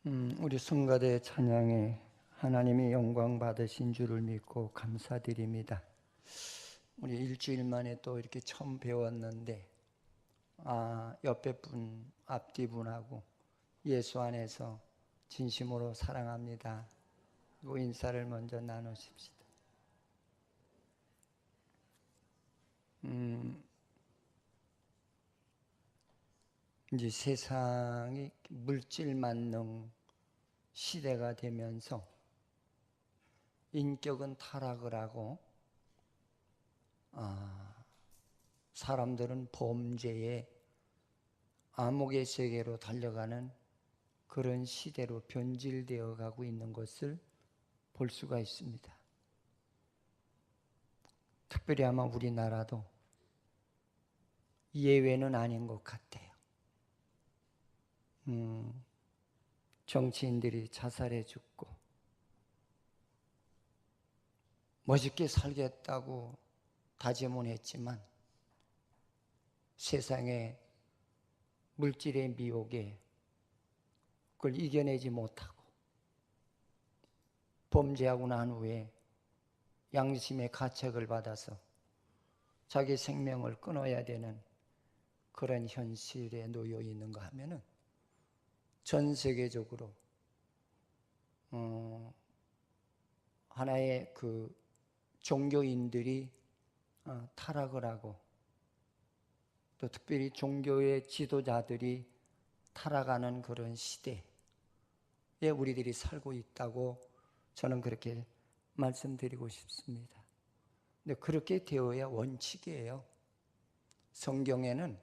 우리 성가대 찬양에 하나님이 영광 받으신 줄을 믿고 감사드립니다. 우리 일주일 만에 또 이렇게 처음 배웠는데 옆에 분, 앞뒤 분하고 예수 안에서 진심으로 사랑합니다. 그 인사를 먼저 나누십시다. 이제 세상이 물질 만능 시대가 되면서 인격은 타락을 하고 사람들은 범죄의 암흑의 세계로 달려가는 그런 시대로 변질되어 가고 있는 것을 볼 수가 있습니다. 특별히 아마 우리나라도 예외는 아닌 것 같아요. 정치인들이 자살해 죽고 멋있게 살겠다고 다짐은 했지만 세상의 물질의 미혹에 그걸 이겨내지 못하고 범죄하고 난 후에 양심의 가책을 받아서 자기 생명을 끊어야 되는 그런 현실에 놓여 있는가 하면은 전 세계적으로 하나의 그 종교인들이 타락을 하고 또 특별히 종교의 지도자들이 타락하는 그런 시대에 우리들이 살고 있다고 저는 그렇게 말씀드리고 싶습니다. 근데 그렇게 되어야 원칙이에요. 성경에는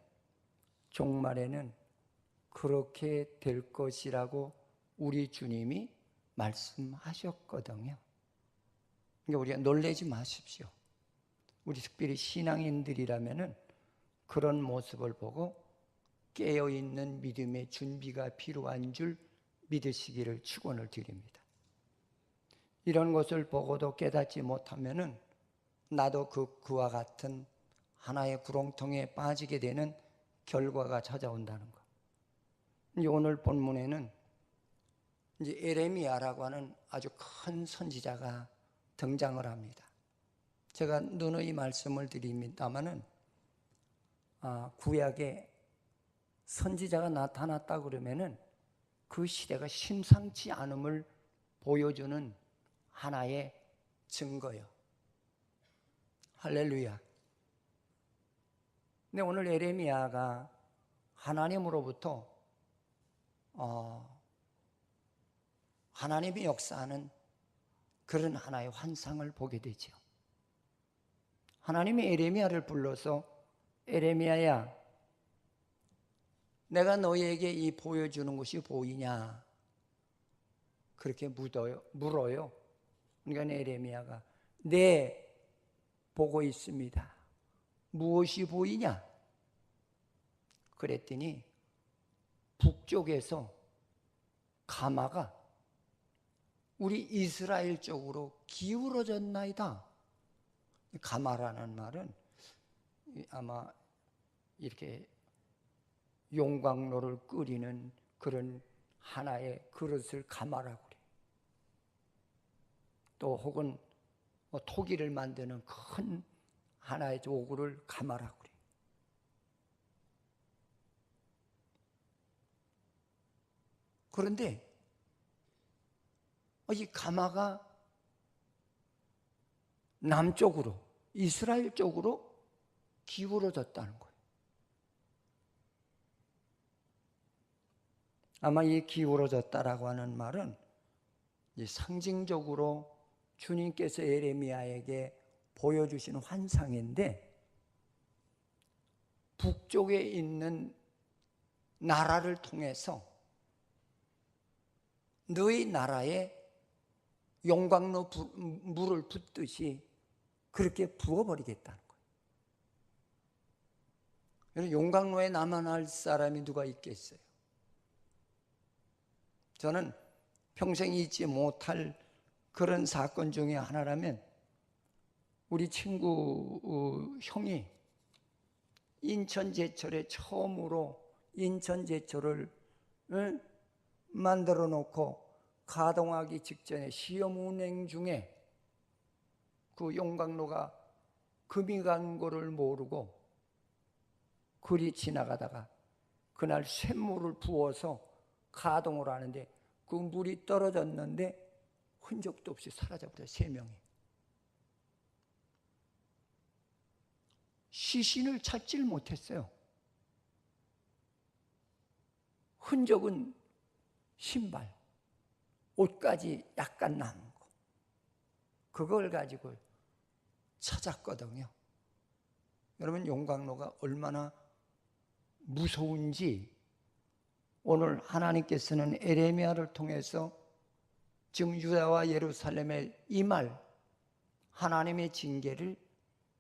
종말에는 그렇게 될 것이라고 우리 주님이 말씀하셨거든요. 그러니까 우리가 놀라지 마십시오. 우리 특별히 신앙인들이라면은 그런 모습을 보고 깨어있는 믿음의 준비가 필요한 줄 믿으시기를 축원을 드립니다. 이런 것을 보고도 깨닫지 못하면은 나도 그와 같은 하나의 구렁텅이에 빠지게 되는 결과가 찾아온다는 것. 오늘 본문에는 이제 에레미야라고 하는 아주 큰 선지자가 등장을 합니다. 제가 누누이 말씀을 드립니다마는 구약에 선지자가 나타났다 그러면은 그 시대가 심상치 않음을 보여주는 하나의 증거요. 할렐루야. 근데 오늘 에레미야가 하나님으로부터 하나님의 역사하는 그런 하나의 환상을 보게 되죠. 하나님이 에레미야를 불러서 에레미야야, 내가 너희에게 이 보여주는 것이 보이냐? 그렇게 물어요. 그러니까 에레미야가 네, 보고 있습니다. 무엇이 보이냐? 그랬더니 북쪽에서 가마가 우리 이스라엘 쪽으로 기울어졌나이다. 가마라는 말은 아마 이렇게 용광로를 끓이는 그런 하나의 그릇을 가마라고 그래요. 또 혹은 토기를 만드는 큰 하나의 도구를 가마라고 그래요. 그런데 이 가마가 남쪽으로 이스라엘 쪽으로 기울어졌다는 거예요. 아마 이 기울어졌다라고 하는 말은 상징적으로 주님께서 에레미야에게 보여주신 환상인데 북쪽에 있는 나라를 통해서 너희 나라에 용광로 물을 붓듯이 그렇게 부어버리겠다는 거예요. 용광로에 남아날 사람이 누가 있겠어요? 저는 평생 잊지 못할 그런 사건 중에 하나라면 우리 친구 형이 인천제철에 처음으로 인천제철을 만들어 놓고 가동하기 직전에 시험 운행 중에 그 용광로가 금이 간 거를 모르고 그리 지나가다가 그날 쇳물을 부어서 가동을 하는데 그 물이 떨어졌는데 흔적도 없이 사라져버려요. 3명이. 시신을 찾질 못했어요. 흔적은 신발, 옷까지 약간 남은 거. 그걸 가지고 찾았거든요. 여러분, 용광로가 얼마나 무서운지 오늘 하나님께서는 에레미야를 통해서 지금 유다와 예루살렘의 이 말, 하나님의 징계를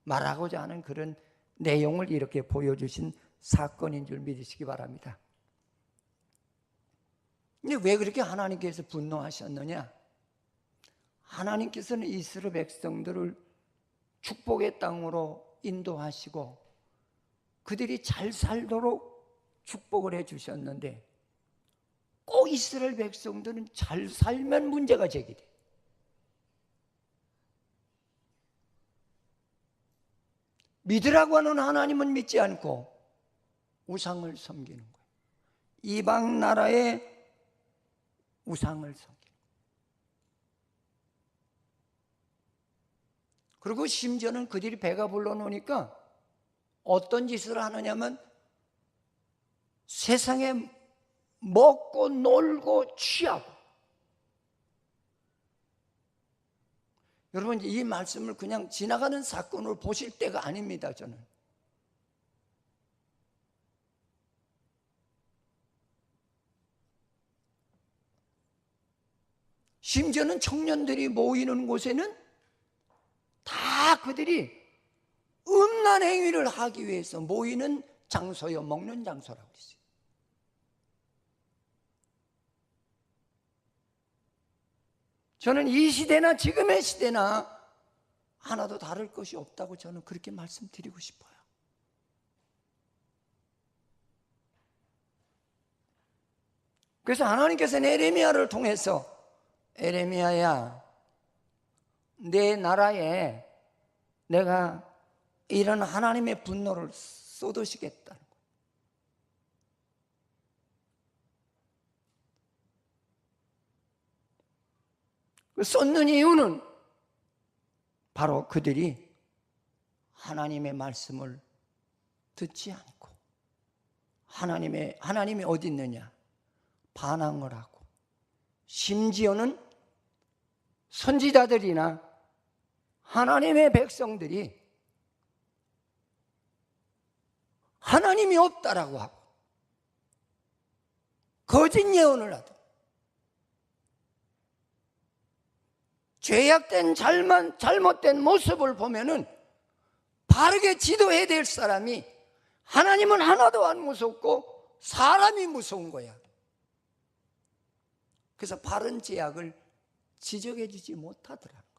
말하고자 하는 그런 내용을 이렇게 보여주신 사건인 줄 믿으시기 바랍니다. 근데 왜 그렇게 하나님께서 분노하셨느냐? 하나님께서는 이스라엘 백성들을 축복의 땅으로 인도하시고 그들이 잘 살도록 축복을 해주셨는데 꼭 이스라엘 백성들은 잘 살면 문제가 제기돼. 믿으라고 하는 하나님은 믿지 않고 우상을 섬기는 거예요. 이방 나라의 우상을 섬기는 거예요. 그리고 심지어는 그들이 배가 불러놓으니까 어떤 짓을 하느냐면 세상에 먹고 놀고 취하고. 여러분, 이 말씀을 그냥 지나가는 사건으로 보실 때가 아닙니다. 저는 심지어는 청년들이 모이는 곳에는 다 그들이 음란 행위를 하기 위해서 모이는 장소요, 먹는 장소라고 그랬어요. 저는 이 시대나 지금의 시대나 하나도 다를 것이 없다고 저는 그렇게 말씀드리고 싶어요. 그래서 하나님께서는 에레미야를 통해서 에레미야야, 내 나라에 내가 이런 하나님의 분노를 쏟으시겠다는 거예요. 쏟는 이유는 바로 그들이 하나님의 말씀을 듣지 않고 하나님이 어디 있느냐 반항을 하고, 심지어는 선지자들이나 하나님의 백성들이 하나님이 없다라고 하고 거짓 예언을 하고 죄악된 잘못된 모습을 보면은 바르게 지도해야 될 사람이 하나님은 하나도 안 무섭고 사람이 무서운 거야. 그래서 바른 죄악을 지적해 주지 못하더라는 거예요.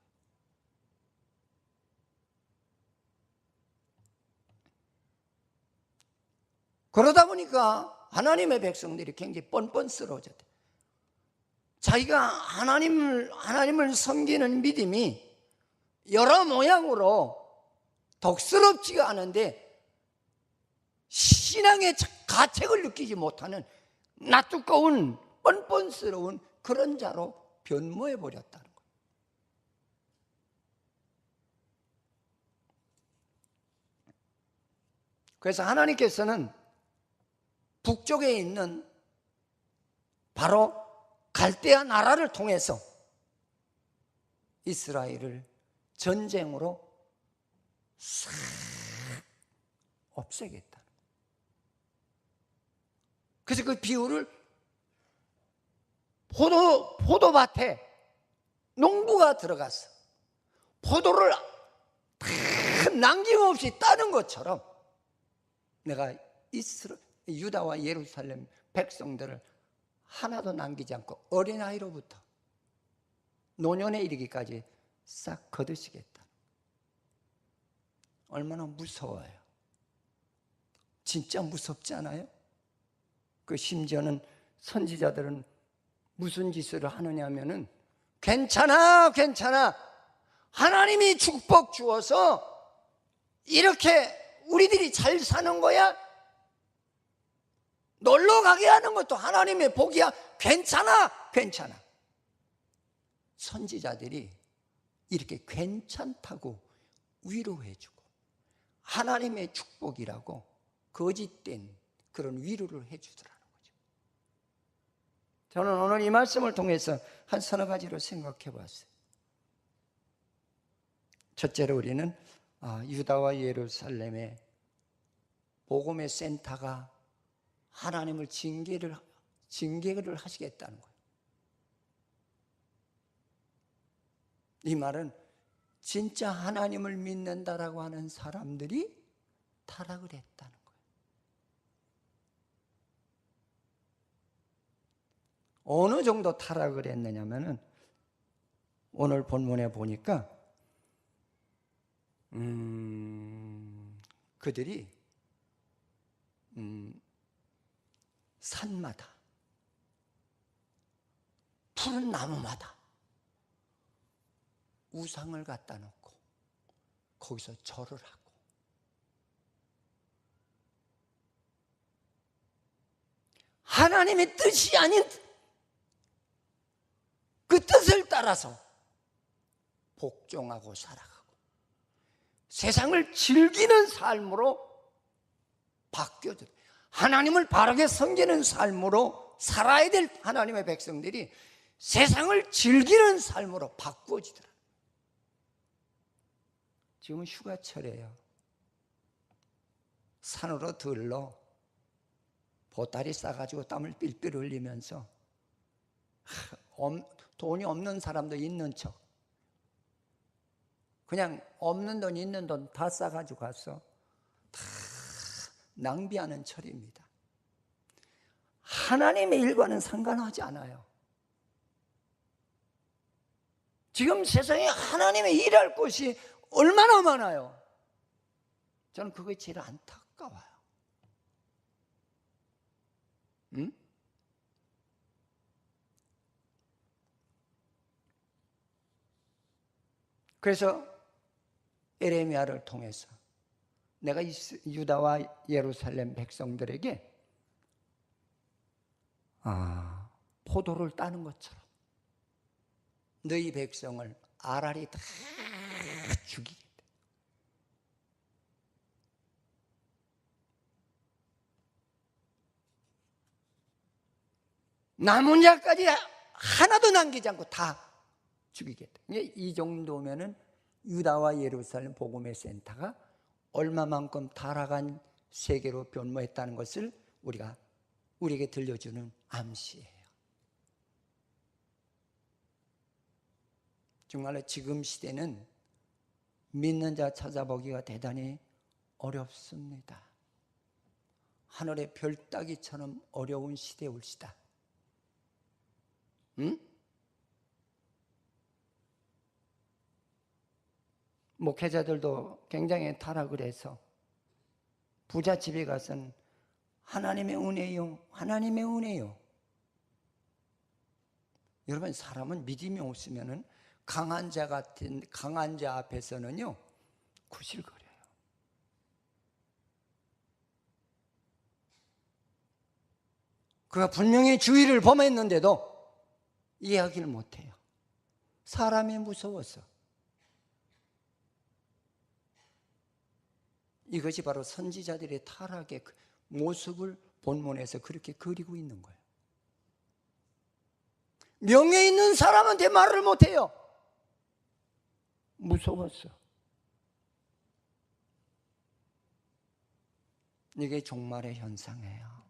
그러다 보니까 하나님의 백성들이 굉장히 뻔뻔스러워졌대. 자기가 하나님을 섬기는 믿음이 여러 모양으로 독스럽지가 않은데 신앙의 가책을 느끼지 못하는 낯두꺼운 뻔뻔스러운 그런 자로 변모해 버렸다는 거예요. 그래서 하나님께서는 북쪽에 있는 바로 갈대아 나라를 통해서 이스라엘을 전쟁으로 싹 없애겠다. 그래서 그 비유를 포도밭에 농부가 들어가서 포도를 다 남김없이 따는 것처럼 내가 유다와 예루살렘 백성들을 하나도 남기지 않고 어린아이로부터 노년에 이르기까지 싹 거두시겠다. 얼마나 무서워요. 진짜 무섭지 않아요? 그 심지어는 선지자들은 무슨 짓을 하느냐 하면은 괜찮아, 괜찮아. 하나님이 축복 주어서 이렇게 우리들이 잘 사는 거야. 놀러 가게 하는 것도 하나님의 복이야. 괜찮아, 괜찮아. 선지자들이 이렇게 괜찮다고 위로해주고 하나님의 축복이라고 거짓된 그런 위로를 해주더라는 거죠. 저는 오늘 이 말씀을 통해서 한 서너 가지로 생각해 봤어요. 첫째로 우리는 유다와 예루살렘의 복음의 센터가 하나님을 징계를 하시겠다는 거예요. 이 말은 진짜 하나님을 믿는다라고 하는 사람들이 타락을 했다는 거예요. 어느 정도 타락을 했느냐면은 오늘 본문에 보니까 그들이 산마다 푸른 나무마다 우상을 갖다 놓고 거기서 절을 하고 하나님의 뜻이 아닌 그 뜻을 따라서 복종하고 살아가고 세상을 즐기는 삶으로 바뀌어져 하나님을 바르게 섬기는 삶으로 살아야 될 하나님의 백성들이 세상을 즐기는 삶으로 바꾸어지더라. 지금은 휴가철이에요. 산으로 들러 보따리 싸가지고 땀을 삘삘 흘리면서 돈이 없는 사람도 있는 척 그냥 없는 돈 있는 돈 다 싸가지고 가서 다 낭비하는 철입니다. 하나님의 일과는 상관하지 않아요. 지금 세상에 하나님의 일할 곳이 얼마나 많아요. 저는 그게 제일 안타까워요. 응? 그래서 에레미야를 통해서 내가 유다와 예루살렘 백성들에게 포도를 따는 것처럼 너희 백성을 알알이 다 죽이겠다. 남은 자까지 하나도 남기지 않고 다 죽이겠다. 이 정도면은 유다와 예루살렘 복음의 센터가 얼마만큼 타락한 세계로 변모했다는 것을 우리에게 들려주는 암시예요. 정말로 지금 시대는 믿는 자 찾아보기가 대단히 어렵습니다. 하늘의 별 따기처럼 어려운 시대에 올시다. 응? 목회자들도 굉장히 타락을 해서 부잣집에 가서는 하나님의 은혜요, 하나님의 은혜요. 여러분, 사람은 믿음이 없으면은 강한 자 앞에서는요 구실거려요. 그가 분명히 주의를 범했는데도 이해하기를 못해요. 사람이 무서워서. 이것이 바로 선지자들의 타락의 모습을 본문에서 그렇게 그리고 있는 거예요. 명예 있는 사람한테 말을 못해요. 무서웠어. 이게 종말의 현상이에요.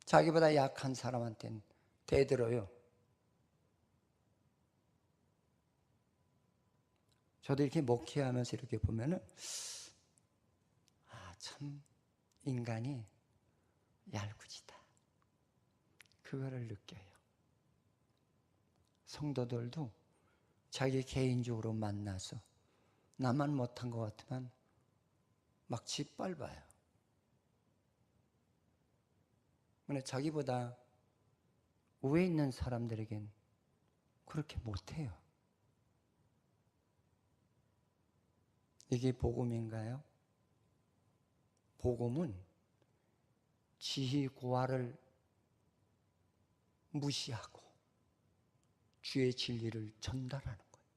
자기보다 약한 사람한테는 대들어요. 저도 이렇게 목회하면서 이렇게 보면은 참 인간이 얄궂이다. 그거를 느껴요. 성도들도 자기 개인적으로 만나서 나만 못한 것 같으면 막 짓밟아요. 근데 자기보다 위에 있는 사람들에겐 그렇게 못해요. 이게 복음인가요? 복음은 지희 고하를 무시하고 주의 진리를 전달하는 거예요.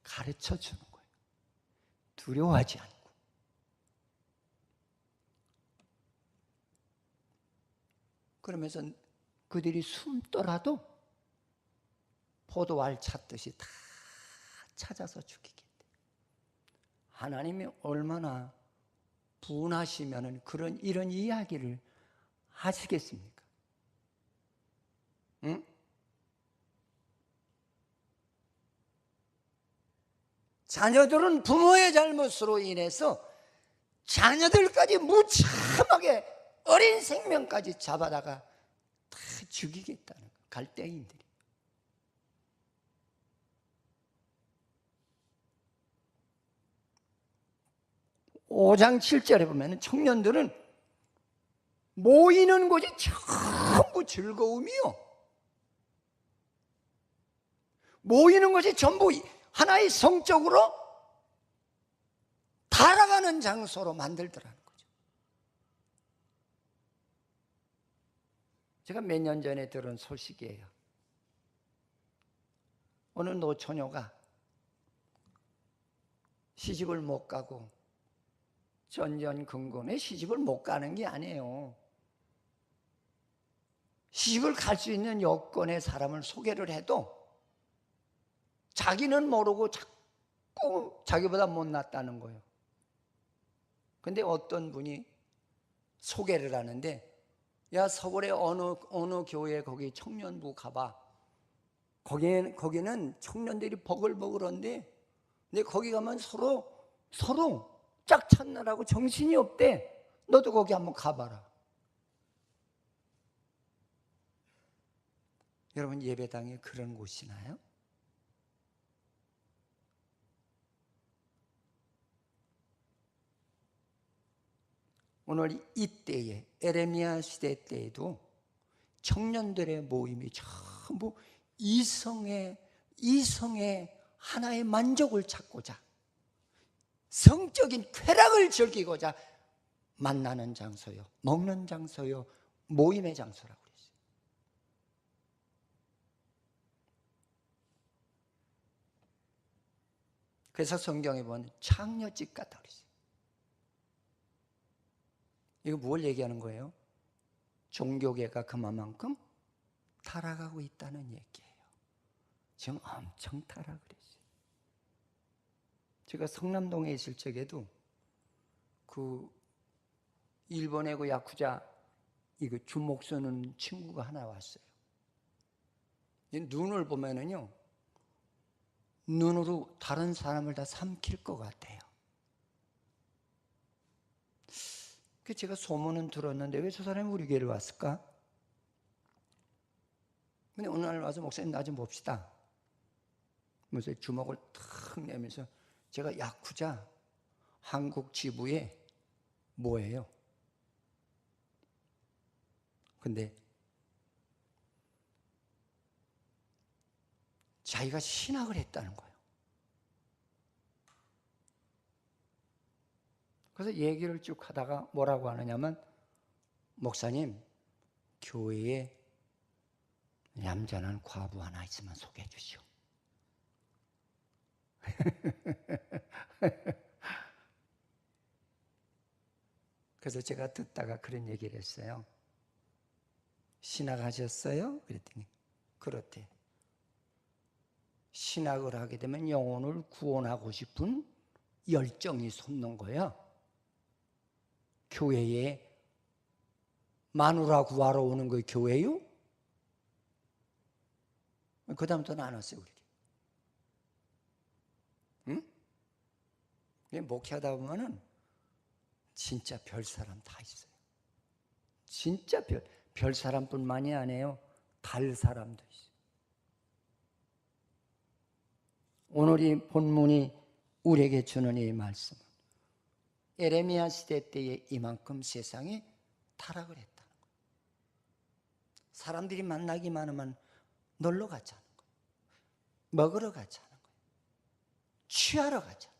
가르쳐 주는 거예요. 두려워하지 않고. 그러면서 그들이 숨더라도 포도알 찾듯이 다 찾아서 죽이겠대. 하나님이 얼마나 분하시면은 이런 이야기를 하시겠습니까? 응? 자녀들은 부모의 잘못으로 인해서 자녀들까지 무참하게 어린 생명까지 잡아다가 다 죽이겠다는 거예요. 갈대인들이. 오 장 7절에 보면 청년들은 모이는 곳이 전부 즐거움이요. 모이는 것이 전부 하나의 성적으로 달아가는 장소로 만들더라는 거죠. 제가 몇 년 전에 들은 소식이에요. 어느 노처녀가 시집을 못 가고 전전긍긍에 시집을 못 가는 게 아니에요. 시집을 갈 수 있는 여건의 사람을 소개를 해도 자기는 모르고 자꾸 자기보다 못났다는 거예요. 근데 어떤 분이 소개를 하는데, 야, 서울의 어느 교회 거기 청년부 가봐. 거기는 청년들이 버글버글한데, 근데 거기 가면 서로 짝 찾느라고 정신이 없대. 너도 거기 한번 가봐라. 여러분, 예배당에 그런 곳이나요? 오늘 이때에 에레미야 시대 때에도 청년들의 모임이 전부 이성의 하나의 만족을 찾고자, 성적인 쾌락을 즐기고자 만나는 장소요, 먹는 장소요, 모임의 장소라고 그랬어요. 그래서 성경에 보면 창녀집 같다 그랬어요. 이거 뭘 얘기하는 거예요? 종교계가 그만큼 타락하고 있다는 얘기예요. 지금 엄청 타락을 했어요. 제가 성남동에 있을 적에도 그 일본의 그 야쿠자 이거 주목 쓰는 친구가 하나 왔어요. 눈을 보면은요, 눈으로 다른 사람을 다 삼킬 것 같아요. 제가 소문은 들었는데 왜 저 사람이 우리 교회를 왔을까? 근데 어느 날 와서 목사님 나 좀 봅시다. 그래서 주먹을 탁 내면서 제가 야쿠자 한국 지부에 뭐예요? 근데 자기가 신학을 했다는 거예요. 그래서 얘기를 쭉 하다가 뭐라고 하느냐면, 목사님, 교회에 얌전한 과부 하나 있으면 소개해 주시오. 그래서 제가 듣다가 그런 얘기를 했어요. 신학하셨어요? 그랬더니 그렇대. 신학을 하게 되면 영혼을 구원하고 싶은 열정이 솟는 거야. 교회에 마누라 구하러 오는 거 교회요? 그 다음부터는 안 왔어요. 그렇게. 응? 목회하다 보면은 진짜 별 사람 다 있어요. 진짜 별 사람뿐만이 아니에요. 달 사람도 있어요. 오늘 이 본문이 우리에게 주는 이 말씀은 에레미야 시대 때에 이만큼 세상이 타락을 했다는 거예요. 사람들이 만나기만 하면 놀러 가자는 거예요. 먹으러 가자는 거예요. 취하러 가자는 거예요.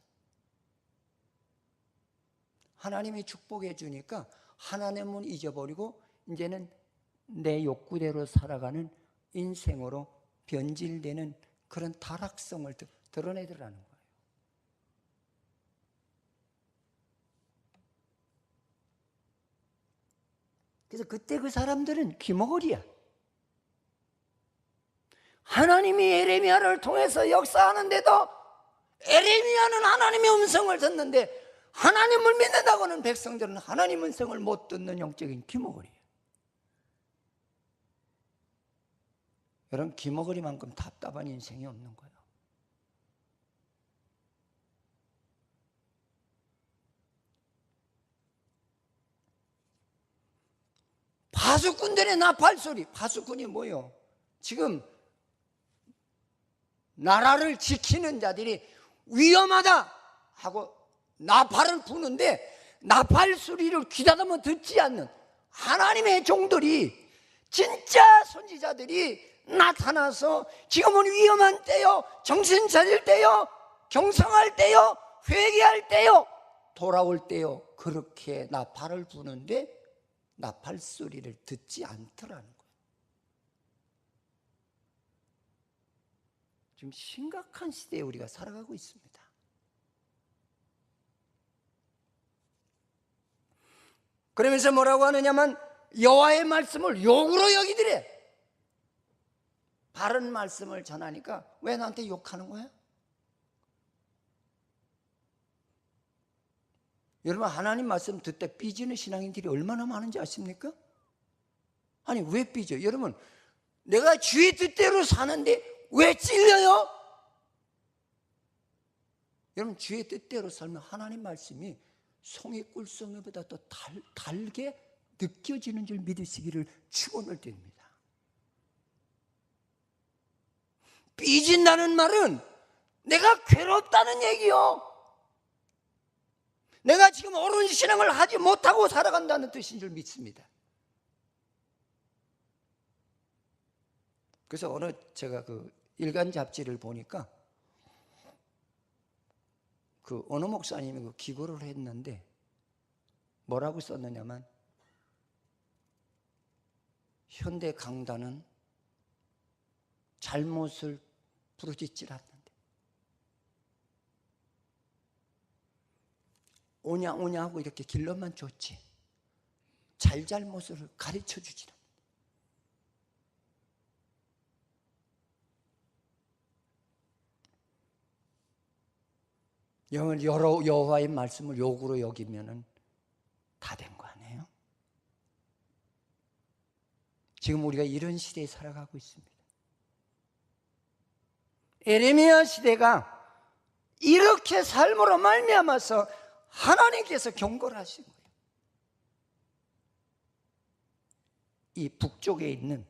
하나님이 축복해 주니까 하나님은 잊어버리고 이제는 내 욕구대로 살아가는 인생으로 변질되는 그런 타락성을 드러내더라는 거예요. 그래서 그때 그 사람들은 귀머거리야. 하나님이 에레미야를 통해서 역사하는데도 에레미야는 하나님의 음성을 듣는데 하나님을 믿는다고는 백성들은 하나님 음성을 못 듣는 영적인 귀머거리예요. 여러분, 귀머거리만큼 답답한 인생이 없는 거예요. 파수꾼들의 나팔소리. 파수꾼이 뭐예요? 지금 나라를 지키는 자들이 위험하다 하고 나팔을 부는데 나팔 소리를 귀다듬어 듣지 않는 하나님의 종들이, 진짜 선지자들이 나타나서 지금은 위험한 때요, 정신 차릴 때요, 경성할 때요, 회개할 때요, 돌아올 때요, 그렇게 나팔을 부는데 나팔 소리를 듣지 않더라는 거예요. 지금 심각한 시대에 우리가 살아가고 있습니다. 그러면서 뭐라고 하느냐면 여호와의 말씀을 욕으로 여기더래. 바른 말씀을 전하니까 왜 나한테 욕하는 거야? 여러분, 하나님 말씀 듣때 삐지는 신앙인들이 얼마나 많은지 아십니까? 아니, 왜 삐져? 여러분, 내가 주의 뜻대로 사는데 왜 찔려요? 여러분, 주의 뜻대로 살면 하나님 말씀이 송이 꿀송이보다 더 달게 느껴지는 줄 믿으시기를 축원을 드립니다. 삐진다는 말은 내가 괴롭다는 얘기요. 내가 지금 옳은 신앙을 하지 못하고 살아간다는 뜻인 줄 믿습니다. 그래서 어느 제가 그 일간 잡지를 보니까 그 어느 목사님이 그 기고를 했는데 뭐라고 썼느냐면, 현대 강단은 잘못을 부르짖질 않는데 오냐 오냐 하고 이렇게 길러만 줬지 잘못을 가르쳐 주질 않는다. 여호와의 말씀을 욕으로 여기면은 다 된 거 아니에요? 지금 우리가 이런 시대에 살아가고 있습니다. 에레미야 시대가 이렇게 삶으로 말미암아서 하나님께서 경고를 하신 거예요. 이 북쪽에 있는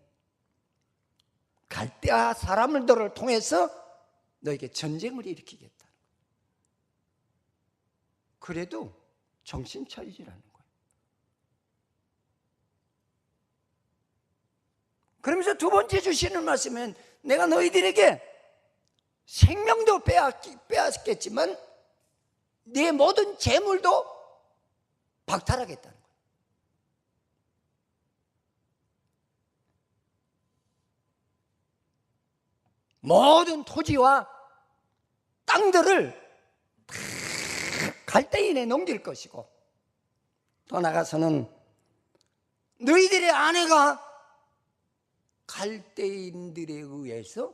갈대아 사람들을 통해서 너에게 전쟁을 일으키겠다는 거예요. 그래도 정신 차리지라는 거예요. 그러면서 두 번째 주시는 말씀은 내가 너희들에게 생명도 빼앗겠지만 네 모든 재물도 박탈하겠다는 거예요. 모든 토지와 땅들을 다 갈대인에 넘길 것이고, 더 나아가서는 너희들의 아내가 갈대인들에 의해서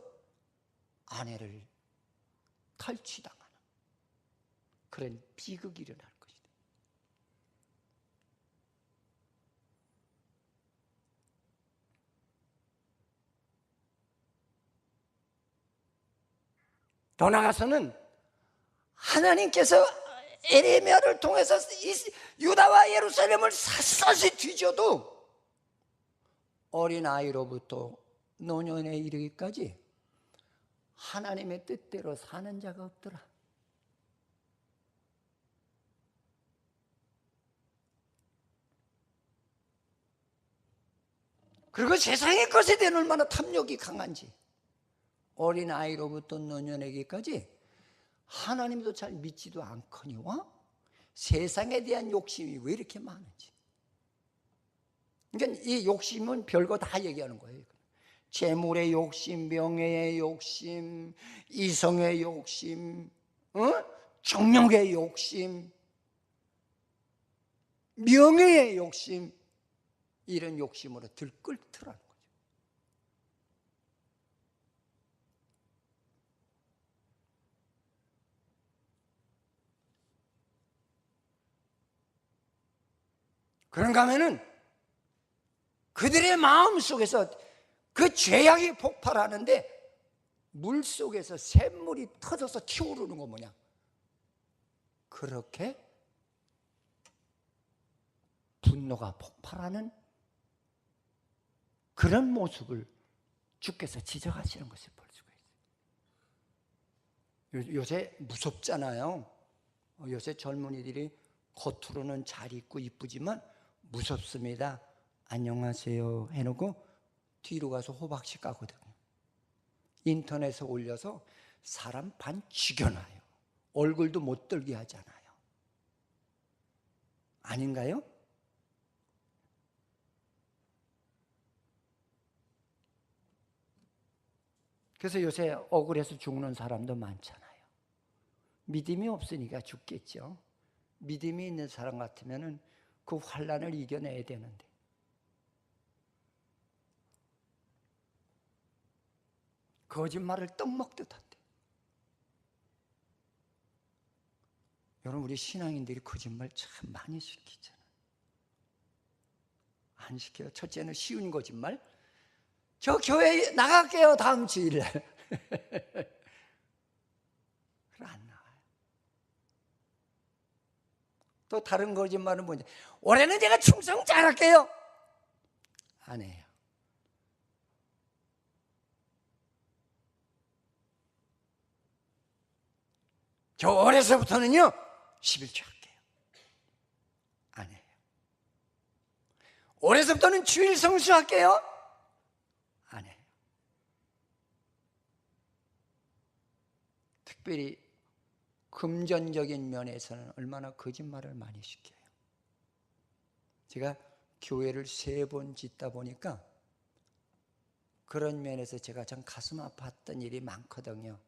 아내를 탈취당하는 그런 비극이 일어날 것이다. 더 나아가서는 하나님께서 에레미야를 통해서 유다와 예루살렘을 샅샅이 뒤져도 어린아이로부터 노년에 이르기까지 하나님의 뜻대로 사는 자가 없더라. 그리고 세상의 것에 대한 얼마나 탐욕이 강한지, 어린아이로부터 노년에게까지 하나님도 잘 믿지도 않거니와 세상에 대한 욕심이 왜 이렇게 많은지. 그러니까 이 욕심은 별거 다 얘기하는 거예요. 재물의 욕심, 명예의 욕심, 이성의 욕심, 정력의 욕심, 명예의 욕심, 이런 욕심으로 들끓더라는 거죠. 그런가 하면은 그들의 마음 속에서 그 죄악이 폭발하는데 물 속에서 샘물이 터져서 튀어오르는 거 뭐냐? 그렇게 분노가 폭발하는 그런 모습을 주께서 지적하시는 것을 볼 수가 있어요. 요새 무섭잖아요. 요새 젊은이들이 겉으로는 잘 입고 이쁘지만 무섭습니다. 안녕하세요 해놓고 뒤로 가서 호박씨 까거든요. 인터넷에 올려서 사람 반 죽여놔요. 얼굴도 못 들게 하잖아요. 아닌가요? 그래서 요새 억울해서 죽는 사람도 많잖아요. 믿음이 없으니까 죽겠죠. 믿음이 있는 사람 같으면 그 환난을 이겨내야 되는데. 거짓말을 떡먹듯 한대. 여러분, 우리 신앙인들이 거짓말 참 많이 시키잖아요. 안 시켜요. 첫째는 쉬운 거짓말. 저 교회 나갈게요, 다음 주일에. 안 나와요. 또 다른 거짓말은 뭐냐? 올해는 제가 충성 잘할게요. 안 해요. 저 올해서부터는요 11조 할게요. 안 해요. 올해서부터는 주일 성수할게요. 안 해요. 특별히 금전적인 면에서는 얼마나 거짓말을 많이 시켜요. 제가 교회를 3번 짓다 보니까 그런 면에서 제가 참 가슴 아팠던 일이 많거든요.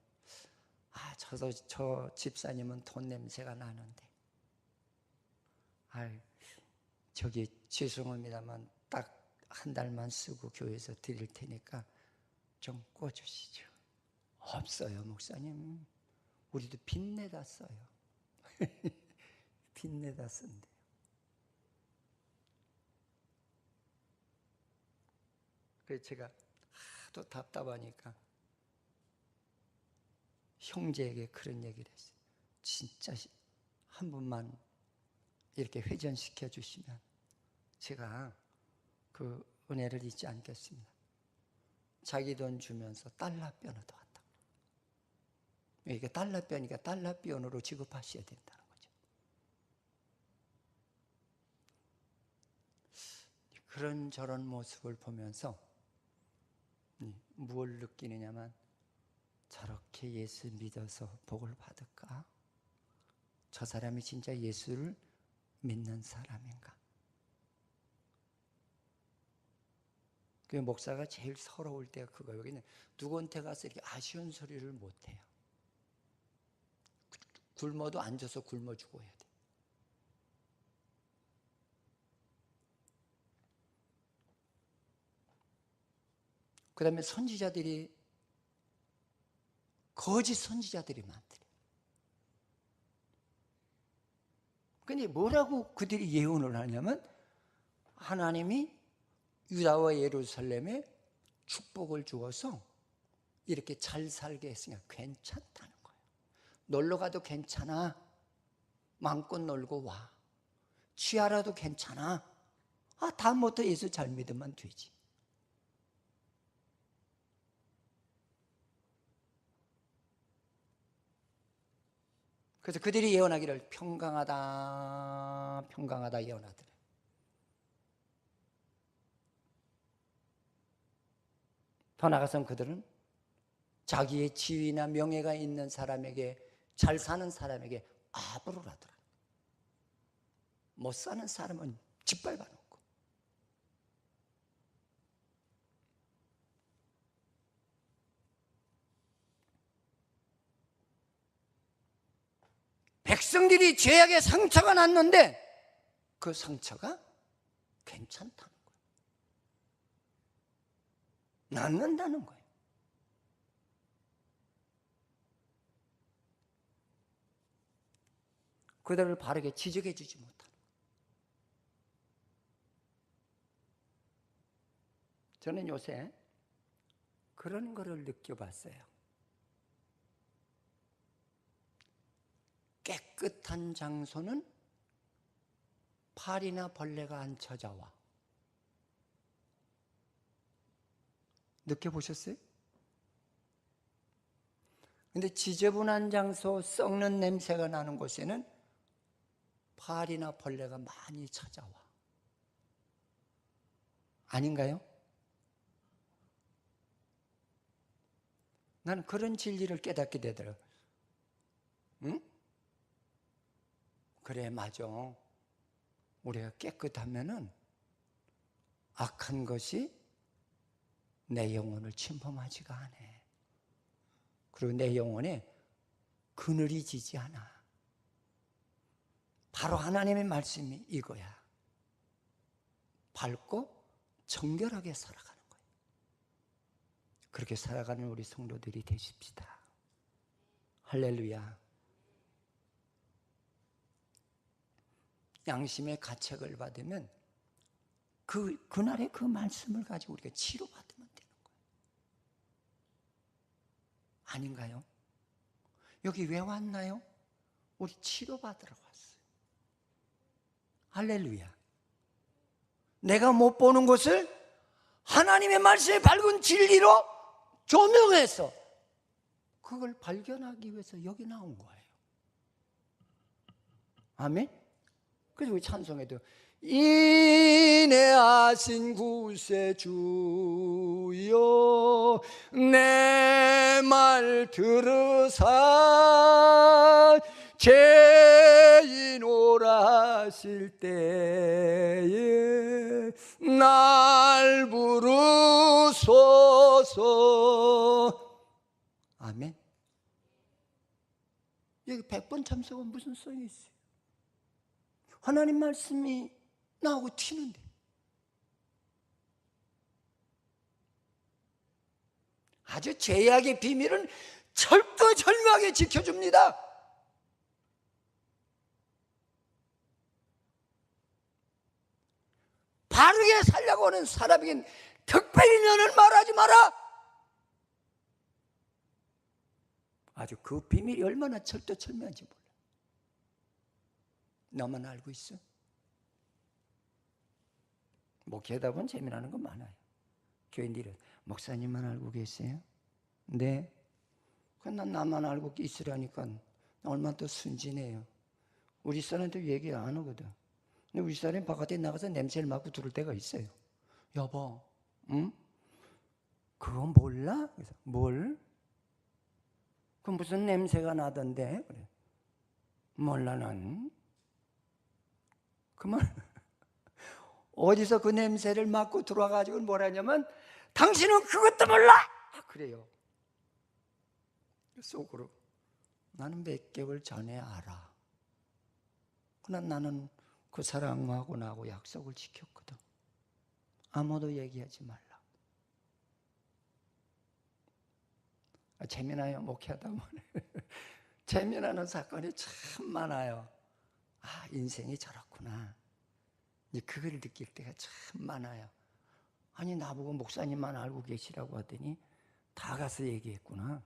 저 집사님은 돈 냄새가 나는데, 저기 죄송합니다만 딱 한 달만 쓰고 교회에서 드릴 테니까 좀 꿔주시죠. 없어요, 목사님. 우리도 빚내다 써요. 빚내다 쓴대요. 그래서 제가 하도 답답하니까 형제에게 그런 얘기를 했어요. 진짜 한 번만 이렇게 회전시켜 주시면 제가 그 은혜를 잊지 않겠습니다. 자기 돈 주면서 달러변 얻어왔다. 이게 달러변이니까 달러변으로 지급하셔야 된다는 거죠. 그런저런 모습을 보면서 무엇을 느끼느냐면, 저렇게 예수 믿어서 복을 받을까? 저 사람이 진짜 예수를 믿는 사람인가? 그 목사가 제일 서러울 때가 그거예요. 여기는 누구한테 가서 이렇게 아쉬운 소리를 못 해요. 굶어도 앉아서 굶어 죽어야 돼. 그 다음에 선지자들이, 거짓 선지자들이 많더래요. 근데 뭐라고 그들이 예언을 하냐면, 하나님이 유다와 예루살렘에 축복을 주어서 이렇게 잘 살게 했으니까 괜찮다는 거예요. 놀러 가도 괜찮아. 마음껏 놀고 와. 취하라도 괜찮아. 다음부터 예수 잘 믿으면 되지. 그래서 그들이 예언하기를 평강하다, 평강하다 예언하더래. 더 나아가서는 그들은 자기의 지위나 명예가 있는 사람에게, 잘 사는 사람에게 아부를 하더라. 못 사는 사람은 짓밟아 놓고. 백성들이 죄악에 상처가 났는데 그 상처가 괜찮다는 거예요. 낫는다는 거예요. 그들을 바르게 지적해 주지 못하는 거예요. 저는 요새 그런 거를 느껴봤어요. 깨끗한 장소는 파리나 벌레가 안 찾아와. 느껴보셨어요? 근데 지저분한 장소, 썩는 냄새가 나는 곳에는 파리나 벌레가 많이 찾아와. 아닌가요? 나는 그런 진리를 깨닫게 되더라고요. 응? 그래, 맞아. 우리가 깨끗하면은 악한 것이 내 영혼을 침범하지가 않아. 그리고 내 영혼에 그늘이 지지 않아. 바로 하나님의 말씀이 이거야. 밝고 정결하게 살아가는 거예요. 그렇게 살아가는 우리 성도들이 되십시다. 할렐루야. 양심의 가책을 받으면 그날의 그 말씀을 가지고 우리가 치료받으면 되는 거예요. 아닌가요? 여기 왜 왔나요? 우리 치료받으러 왔어요. 할렐루야. 내가 못 보는 것을 하나님의 말씀의 밝은 진리로 조명해서 그걸 발견하기 위해서 여기 나온 거예요. 아멘? 그래서 우리 찬송에도 인내하신 구세주여 내 말 들으사 죄인 오라실 때에 날 부르소서. 아멘. 여기 100번 참석은 무슨 소용이 있어요? 하나님 말씀이 나오고 튀는데. 아주 죄악의 비밀은 철두철미하게 지켜줍니다. 바르게 살려고 하는 사람에겐 특별히 너는 말하지 마라. 아주 그 비밀이 얼마나 철두철미한지 몰라. 너만 알고 있어? 목회하다 보면 재미나는 거 많아요. 교인들은 목사님만 알고 계세요? 네. 난 나만 알고 있으라니까 얼마나 더 순진해요. 우리 사람들 얘기 안 하거든. 근데 우리 사람이 바깥에 나가서 냄새를 맡고 들을 때가 있어요. 여보, 응? 그거 몰라? 그래서 뭘? 그 무슨 냄새가 나던데? 그래. 몰라 난. 그만. 어디서 그 냄새를 맡고 들어와가지고 뭐라냐면 당신은 그것도 몰라! 그래요. 속으로 나는 몇 개월 전에 알아. 그러나 나는 그 사람하고 나하고 약속을 지켰거든. 아무도 얘기하지 말라. 재미나요? 목회하다 보면 재미나는 사건이 참 많아요. 아, 인생이 저렇구나. 그걸 느낄 때가 참 많아요. 아니, 나보고 목사님만 알고 계시라고 하더니 다 가서 얘기했구나.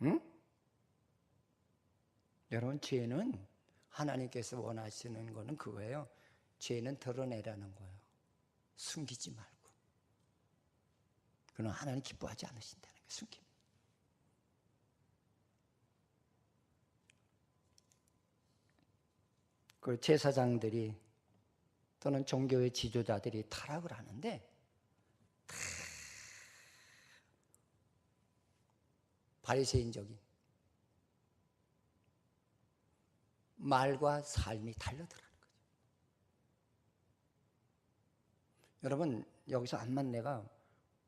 응? 여러분, 죄는 하나님께서 원하시는 거는 그거예요. 죄는 드러내라는 거예요. 숨기지 말고. 그건 하나님 기뻐하지 않으신다는 거예요. 숨김. 그 제사장들이 또는 종교의 지도자들이 타락을 하는데 바리새인적인 말과 삶이 다르더라는 거죠. 여러분, 여기서 암만 내가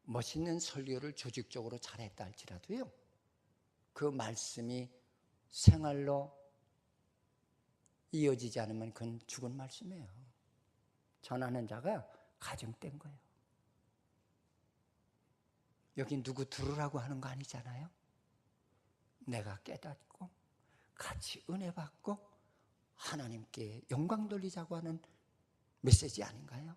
멋있는 설교를 조직적으로 잘했다 할지라도요, 그 말씀이 생활로 이어지지 않으면 그건 죽은 말씀이에요. 전하는 자가 가정된 거예요. 여기 누구 들으라고 하는 거 아니잖아요. 내가 깨닫고 같이 은혜 받고 하나님께 영광 돌리자고 하는 메시지 아닌가요?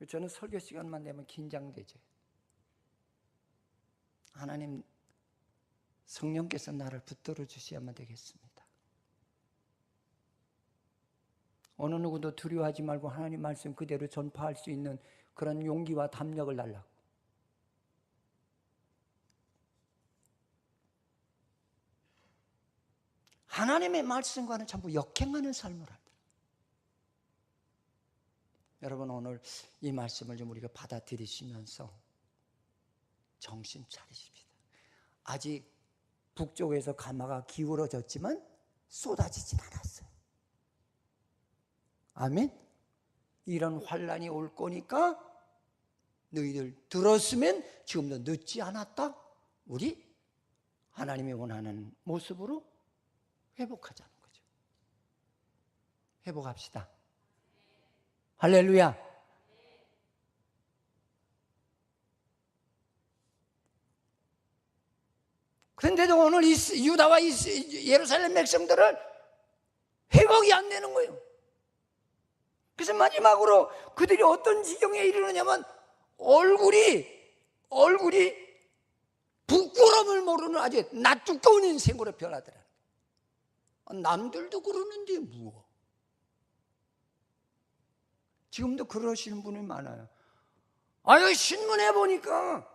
저는 설교 시간만 되면 긴장되죠. 하나님, 성령께서 나를 붙들어 주셔야만 되겠습니다. 어느 누구도 두려워하지 말고 하나님 말씀 그대로 전파할 수 있는 그런 용기와 담력을 달라고. 하나님의 말씀과는 전부 역행하는 삶을 한다. 여러분, 오늘 이 말씀을 좀 우리가 받아들이시면서 정신 차리십시다. 아직 북쪽에서 가마가 기울어졌지만 쏟아지진 않았어요. 아멘. 이런 환란이 올 거니까 너희들 들었으면 지금도 늦지 않았다. 우리 하나님이 원하는 모습으로 회복하자는 거죠. 회복합시다. 할렐루야. 그런데도 오늘 유다와 예루살렘 백성들은 회복이 안 되는 거예요. 그래서 마지막으로 그들이 어떤 지경에 이르느냐면 얼굴이 부끄러움을 모르는 아주 낯두꺼운 인생으로 변하더라. 남들도 그러는데 뭐. 지금도 그러시는 분이 많아요. 아유, 신문에 보니까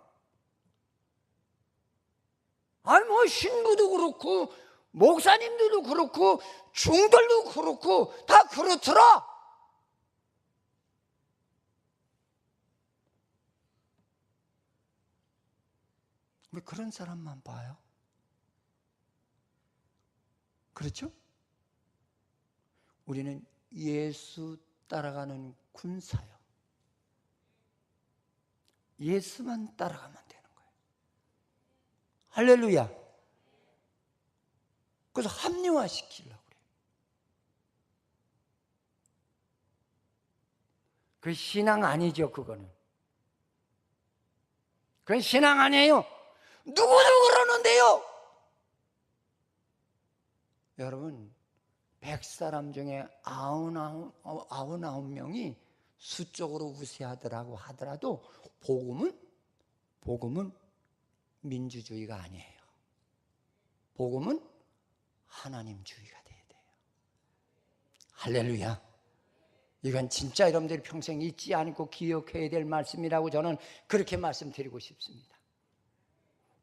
뭐 신부도 그렇고 목사님들도 그렇고 중들도 그렇고 다 그렇더라. 왜 그런 사람만 봐요? 그렇죠? 우리는 예수 따라가는 군사요. 예수만 따라가면 되는 거예요. 할렐루야. 그래서 합리화시키려고 그래요. 그 신앙 아니죠, 그거는. 그건 신앙 아니에요. 누구도 그러는데요. 여러분, 100사람 중에 99명이 수적으로 우세하더라고 하더라도 복음은 민주주의가 아니에요. 복음은 하나님주의가 돼야 돼요. 할렐루야. 이건 진짜 여러분들이 평생 잊지 않고 기억해야 될 말씀이라고 저는 그렇게 말씀드리고 싶습니다.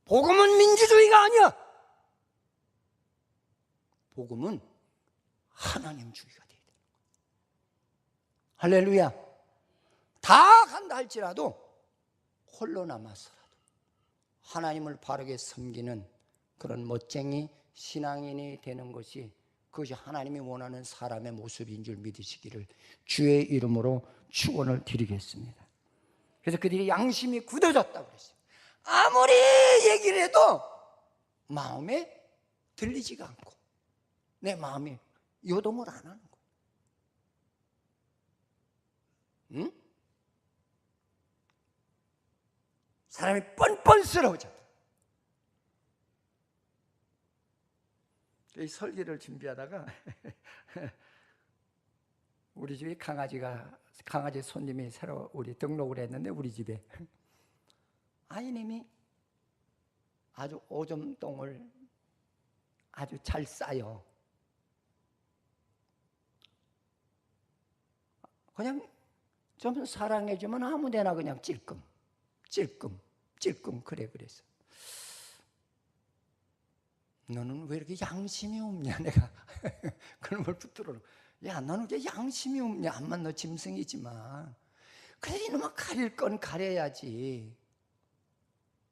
복음은 민주주의가 아니야. 복음은 하나님주의가 돼야 돼요. 할렐루야. 다 간다 할지라도 홀로 남아서라도 하나님을 바르게 섬기는 그런 멋쟁이 신앙인이 되는 것이 그것이 하나님이 원하는 사람의 모습인 줄 믿으시기를 주의 이름으로 축원을 드리겠습니다. 그래서 그들이 양심이 굳어졌다고 그랬어요. 아무리 얘기를 해도 마음에 들리지가 않고 내 마음이 요동을 안 하는 거예요. 응? 사람이 뻔뻔스러워져. 이 설교를 준비하다가 우리 집에 강아지 손님이 새로 우리 등록을 했는데 우리 집에 아이님이 아주 오줌똥을 아주 잘 싸요. 그냥 좀 사랑해주면 아무데나 그냥 찔끔 그래서 너는 왜 이렇게 양심이 없냐 내가 그런 걸 붙들어. 야, 너는 왜 양심이 없냐. 암만 너 짐승이지만 그래 이놈아 가릴 건 가려야지.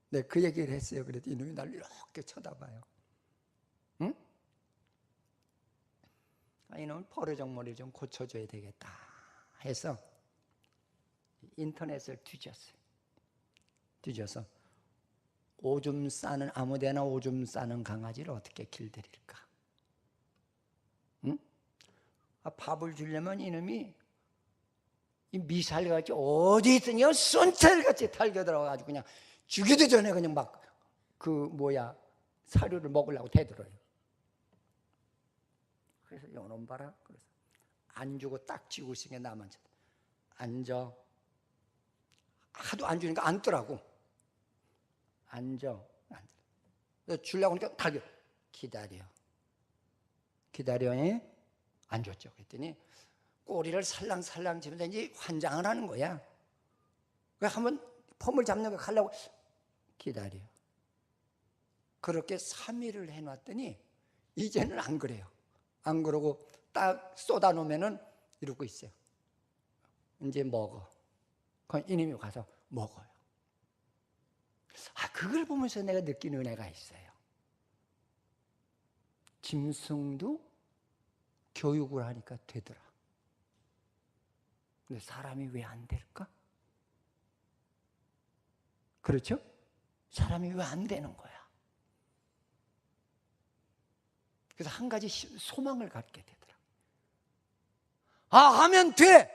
네, 그 얘기를 했어요. 그래도 이놈이 날 이렇게 쳐다봐요. 응? 이놈은 버르장머리를 좀 고쳐줘야 되겠다 해서 인터넷을 뒤져서 오줌 싸는, 아무데나 오줌 싸는 강아지를 어떻게 길들일까? 응? 밥을 주려면 이놈이 이 미살같이 어디 있더니 쏜살같이 달겨들어가지고 그냥 주기도 전에 그냥 막 사료를 먹으려고 대들어요. 그래서 요놈 봐라. 그래서 안 주고 딱 쥐고 있으니까 나만 앉아. 하도 안 주니까 앉더라고. 앉아. 그래서 주려고 하니까 달겨. 기다려. 안 줬죠. 그랬더니 꼬리를 살랑살랑 치면서 이제 환장을 하는 거야. 그래서 한번 폼을 잡는 거 가려고 기다려. 그렇게 3일을 해놨더니 이제는 안 그래요. 안 그러고 딱 쏟아놓으면은 이러고 있어요. 이제 먹어. 그럼 이놈이 가서 먹어요. 그걸 보면서 내가 느낀 은혜가 있어요. 짐승도 교육을 하니까 되더라. 근데 사람이 왜 안 될까? 그렇죠? 사람이 왜 안 되는 거야? 그래서 한 가지 소망을 갖게 되더라. 하면 돼!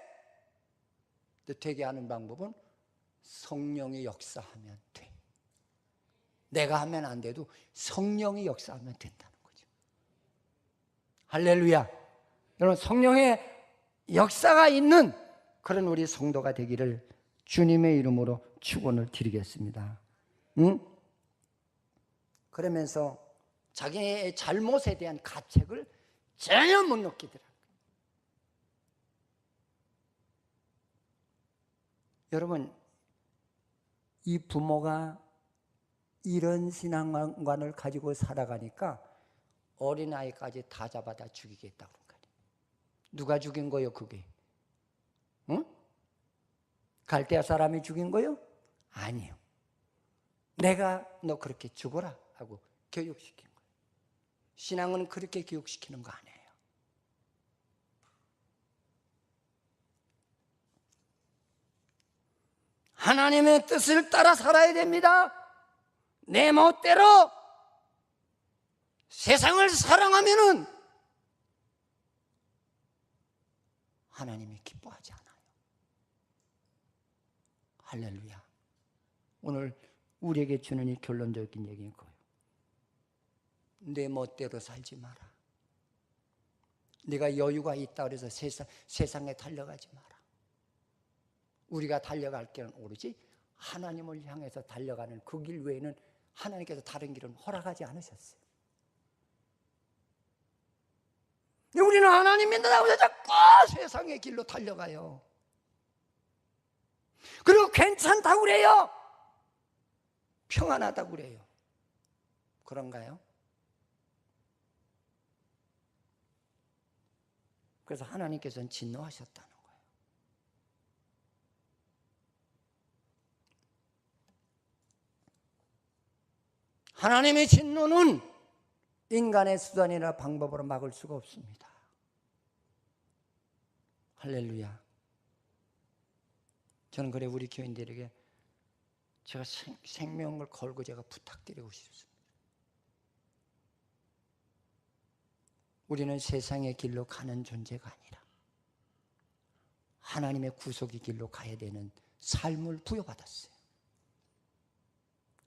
근데 되게 하는 방법은 성령이 역사하면 돼. 내가 하면 안 돼도 성령이 역사하면 된다는 거죠. 할렐루야. 여러분, 성령의 역사가 있는 그런 우리 성도가 되기를 주님의 이름으로 축원을 드리겠습니다. 그러면서 자기의 잘못에 대한 가책을 전혀 못 느끼더라고요. 여러분, 이 부모가 이런 신앙관을 가지고 살아가니까 어린아이까지 다 잡아다 죽이겠다고 그런 거예요. 누가 죽인 거예요, 그게? 응? 갈대아 사람이 죽인 거예요? 아니요. 내가 너 그렇게 죽어라 하고 교육시킨 거예요. 신앙은 그렇게 교육시키는 거 아니에요. 하나님의 뜻을 따라 살아야 됩니다. 내 멋대로 세상을 사랑하면은 하나님이 기뻐하지 않아요. 할렐루야. 오늘 우리에게 주는 이 결론적인 얘기인 거예요. 내 멋대로 살지 마라. 네가 여유가 있다 그래서 세상에 달려가지 마라. 우리가 달려갈 길은 오로지 하나님을 향해서 달려가는 그 길 외에는 하나님께서 다른 길은 허락하지 않으셨어요. 우리는 하나님 믿는다고 해서 자꾸 세상의 길로 달려가요. 그리고 괜찮다고 그래요. 평안하다고 그래요. 그런가요? 그래서 하나님께서는 진노하셨다는 거예요. 하나님의 진노는 인간의 수단이나 방법으로 막을 수가 없습니다. 할렐루야. 저는 그래 우리 교인들에게 제가 생명을 걸고 제가 부탁드리고 싶습니다. 우리는 세상의 길로 가는 존재가 아니라 하나님의 구속의 길로 가야 되는 삶을 부여받았어요.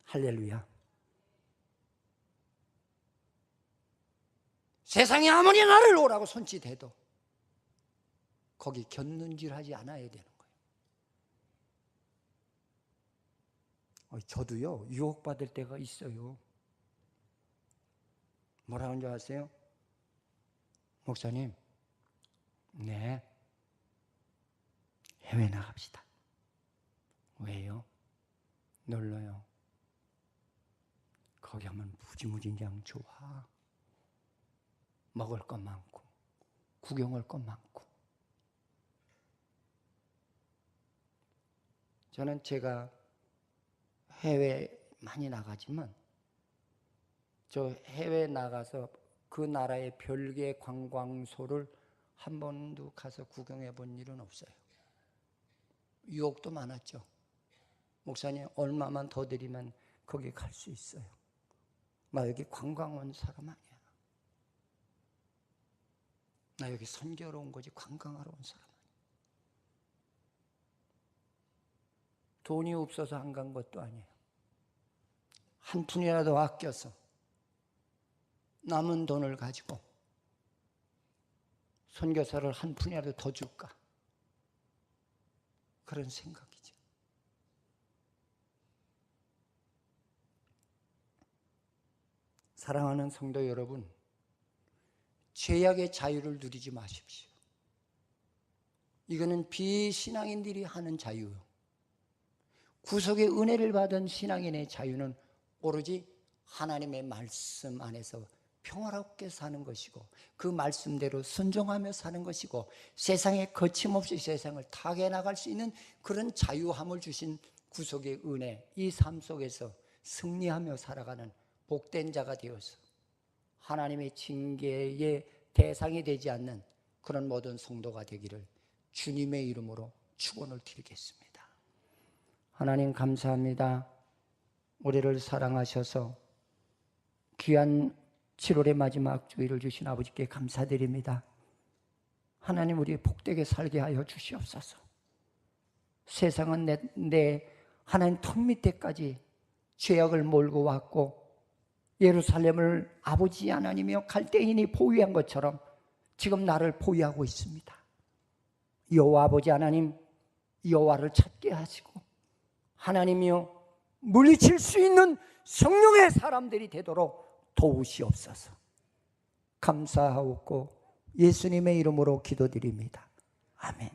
할렐루야. 세상이 아무리 나를 오라고 손짓해도 거기 견눈질하지 않아야 되는 거예요. 저도요 유혹받을 때가 있어요. 뭐라고 하는 줄 아세요? 목사님, 네, 해외 나갑시다. 왜요? 놀러요. 거기 하면 무지무진장 좋아. 먹을 것 많고 구경할 것 많고 저는 제가 해외 많이 나가지만 저 해외 나가서 그 나라의 별개 관광소를 한 번도 가서 구경해 본 일은 없어요. 유혹도 많았죠. 목사님 얼마만 더 드리면 거기 갈 수 있어요. 나 여기 관광 온 사람 아니야. 나 여기 선교로 온 거지 관광하러 온 사람 아니야. 돈이 없어서 안 간 것도 아니에요. 한 푼이라도 아껴서 남은 돈을 가지고 선교사를 한 푼이라도 더 줄까? 그런 생각이죠. 사랑하는 성도 여러분, 죄악의 자유를 누리지 마십시오. 이거는 비신앙인들이 하는 자유요. 구속의 은혜를 받은 신앙인의 자유는 오로지 하나님의 말씀 안에서 평화롭게 사는 것이고 그 말씀대로 순종하며 사는 것이고 세상에 거침없이 세상을 타게 나갈 수 있는 그런 자유함을 주신 구속의 은혜, 이 삶 속에서 승리하며 살아가는 복된 자가 되어서 하나님의 징계의 대상이 되지 않는 그런 모든 성도가 되기를 주님의 이름으로 축원을 드리겠습니다. 하나님 감사합니다. 우리를 사랑하셔서 귀한 7월의 마지막 주일을 주신 아버지께 감사드립니다. 하나님 우리 복되게 살게 하여 주시옵소서. 세상은 내 하나님 턱 밑에까지 죄악을 몰고 왔고 예루살렘을 아버지 하나님이여 갈대인이 포위한 것처럼 지금 나를 포위하고 있습니다. 여호와 아버지 하나님, 여호와를 찾게 하시고 하나님이여 물리칠 수 있는 성령의 사람들이 되도록 도우시옵소서. 감사하옵고 예수님의 이름으로 기도드립니다. 아멘.